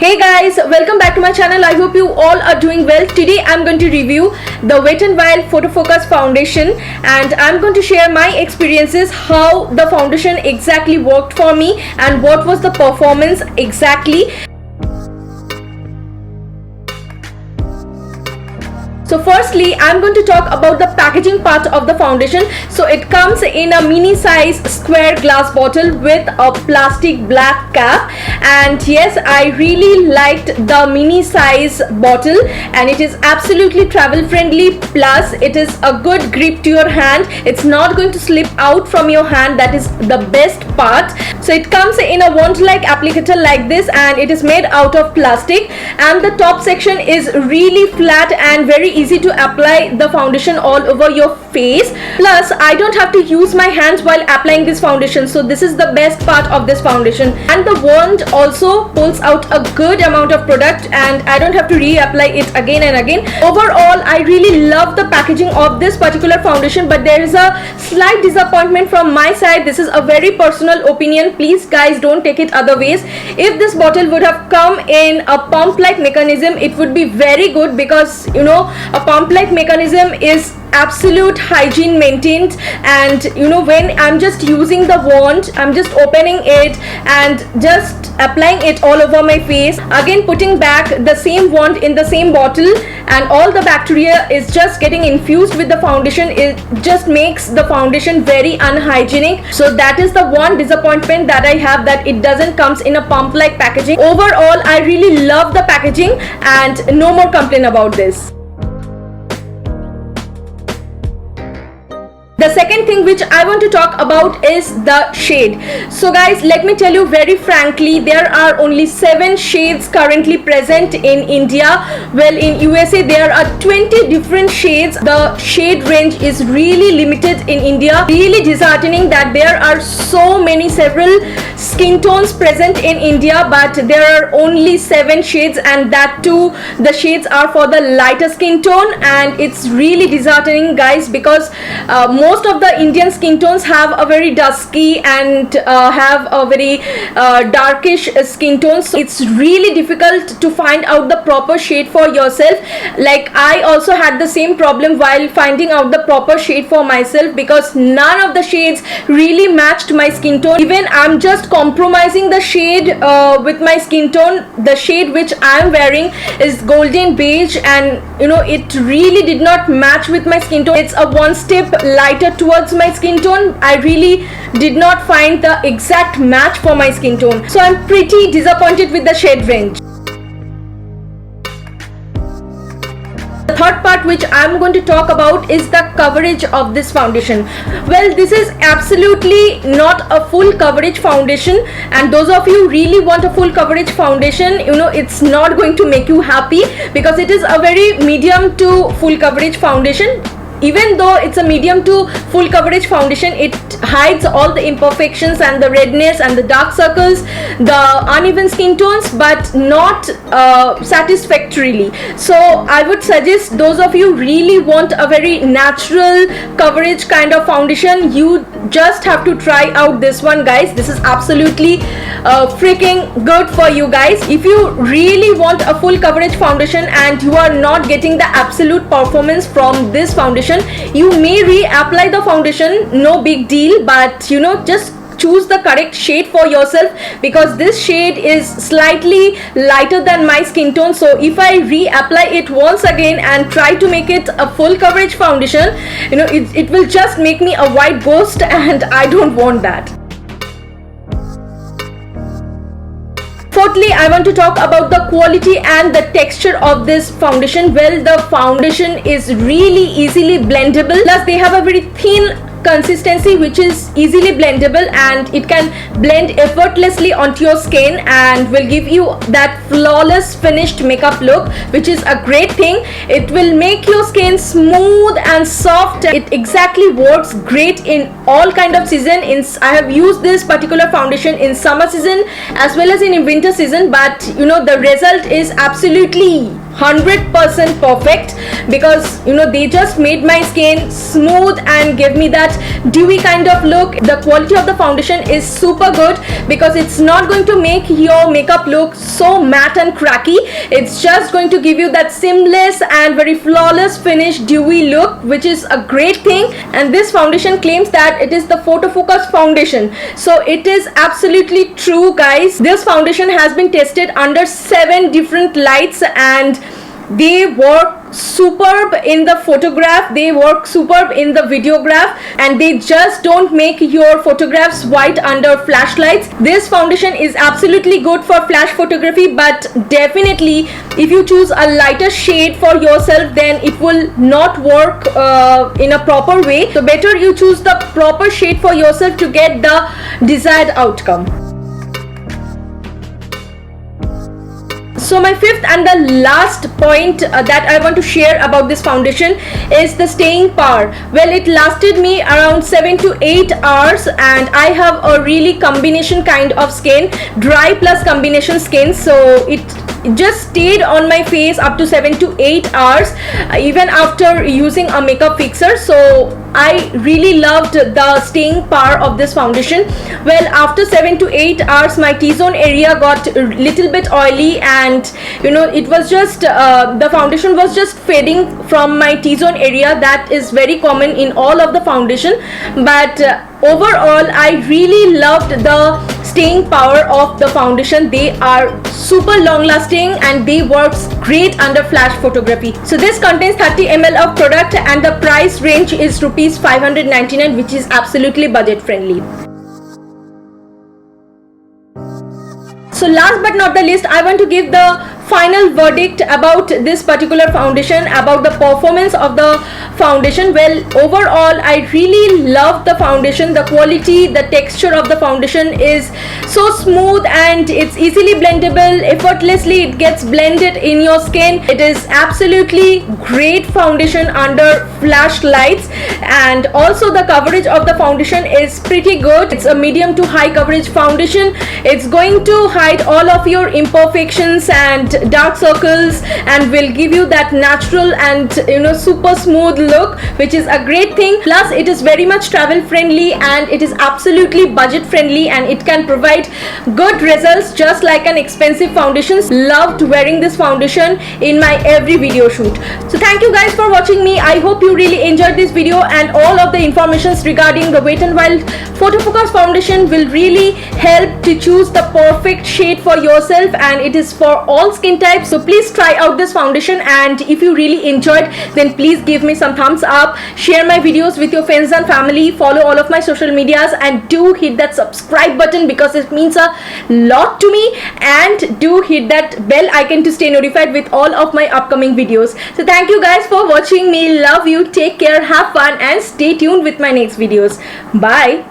Hey guys, welcome back to my channel. I hope you all are doing well. Today I'm going to review the Wet n Wild Photo Focus foundation, and I'm going to share my experiences, how the foundation exactly worked for me and what was the performance exactly. So firstly, I'm going to talk about the packaging part of the foundation. So it comes in a mini size square glass bottle with a plastic black cap, and yes, I really liked the mini size bottle, and it is absolutely travel friendly, plus it is a good grip to your hand. It's not going to slip out from your hand. That is the best part. So it comes in a wand like applicator like this, and it is made out of plastic, and the top section is really flat and very easy to apply the foundation all over your face. Plus I don't have to use my hands while applying this foundation, so this is the best part of this foundation. And the wand also pulls out a good amount of product, and I don't have to reapply it again and again. Overall, I really love the packaging of this particular foundation, but there is a slight disappointment from my side. This is a very personal opinion. Please guys, don't take it other ways. If this bottle would have come in a pump like mechanism, it would be very good, because you know, a pump like mechanism is absolute hygiene maintained, and you know, when I'm just using the wand, I'm just opening it and just applying it all over my face, again putting back the same wand in the same bottle, and all the bacteria is just getting infused with the foundation. It just makes the foundation very unhygienic. So that is the one disappointment that I have, that it doesn't comes in a pump like packaging. Overall, I really love the packaging, and no more complaint about this. The second thing which I want to talk about is the shade. So guys, let me tell you very frankly, there are only 7 shades currently present in India. Well, in USA there are 20 different shades. The shade range is really limited in India. Really disheartening that there are so many several skin tones present in India, but there are only 7 shades, and that too the shades are for the lighter skin tone. And it's really disheartening guys, because most of the Indian skin tones have a very dusky and have a very darkish skin tone, so it's really difficult to find out the proper shade for yourself. Like I also had the same problem while finding out the proper shade for myself, because none of the shades really matched my skin tone. Even I'm just compromising the shade with my skin tone. The shade which I'm wearing is golden beige, and you know, it really did not match with my skin tone. It's a one step lighter towards my skin tone. I really did not find the exact match for my skin tone, so I'm pretty disappointed with the shade range. The third part which I'm going to talk about is the coverage of this foundation. Well, this is absolutely not a full coverage foundation, and those of you really want a full coverage foundation, you know, it's not going to make you happy, because it is a very medium to full coverage foundation. Even though it's a medium to full coverage foundation, it hides all the imperfections and the redness and the dark circles, the uneven skin tones, but not satisfactorily. So I would suggest those of you really want a very natural coverage kind of foundation, you just have to try out this one guys. This is absolutely freaking good for you guys. If you really want a full coverage foundation and you are not getting the absolute performance from this foundation, you may reapply the foundation, no big deal, but you know, just choose the correct shade for yourself, because this shade is slightly lighter than my skin tone. So if I reapply it once again and try to make it a full coverage foundation, you know, it will just make me a white ghost, and I don't want that. Fourthly, I want to talk about the quality and the texture of this foundation. Well, the foundation is really easily blendable, plus they have a very thin consistency which is easily blendable, and it can blend effortlessly onto your skin and will give you that flawless finished makeup look, which is a great thing. It will make your skin smooth and soft. It exactly works great in all kind of season. I have used this particular foundation in summer season as well as in winter season, but you know, the result is absolutely 100% perfect, because you know they just made my skin smooth and give me that dewy kind of look. The quality of the foundation is super good because it's not going to make your makeup look so matte and cracky. It's just going to give you that seamless and very flawless finish dewy look, which is a great thing. And this foundation claims that it is the photo focus foundation, so it is absolutely true, guys. This foundation has been tested under 7 different lights, and they work superb in the photograph, they work superb in the videograph, and they just don't make your photographs white under flashlights. This foundation is absolutely good for flash photography, but definitely if you choose a lighter shade for yourself, then it will not work in a proper way. So better you choose the proper shade for yourself to get the desired outcome. So my fifth and the last point that I want to share about this foundation is the staying power. Well, it lasted me around 7 to 8 hours, and I have a really combination kind of skin, dry plus combination skin, so it just stayed on my face up to 7 to 8 hours even after using a makeup fixer. So I really loved the staying power of this foundation. Well, after 7 to 8 hours my T-zone area got a little bit oily, and you know it was just the foundation was just fading from my T-zone area. That is very common in all of the foundation, but overall I really loved the staying power of the foundation. They are super long lasting and they works great under flash photography. So this contains 30 ml of product, and the price range is rupees 599, which is absolutely budget friendly. So last but not the least, I want to give the final verdict about this particular foundation, about the performance of the foundation. Well, overall I really love the foundation. The quality, the texture of the foundation is so smooth and it's easily blendable. Effortlessly it gets blended in your skin. It is absolutely great foundation under flash lights, and also the coverage of the foundation is pretty good. It's a medium to high coverage foundation. It's going to hide all of your imperfections and dark circles and will give you that natural and super smooth look, which is a great thing. Plus it is very much travel friendly and it is absolutely budget friendly, and it can provide good results just like an expensive foundation. Loved wearing this foundation in my every video shoot. So thank you guys for watching me. I hope you really enjoyed this video, and all of the informations regarding the Wet n Wild Photo Focus foundation will really help to choose the perfect shade for yourself, and it is for all skin types. So please try out this foundation, and if you really enjoyed, then please give me some thumbs up, share my videos with your friends and family, follow all of my social medias, and do hit that subscribe button because it means a lot to me, and do hit that bell icon to stay notified with all of my upcoming videos. So thank you guys for watching me. Love you, take care, have fun, and stay tuned with my next videos. Bye.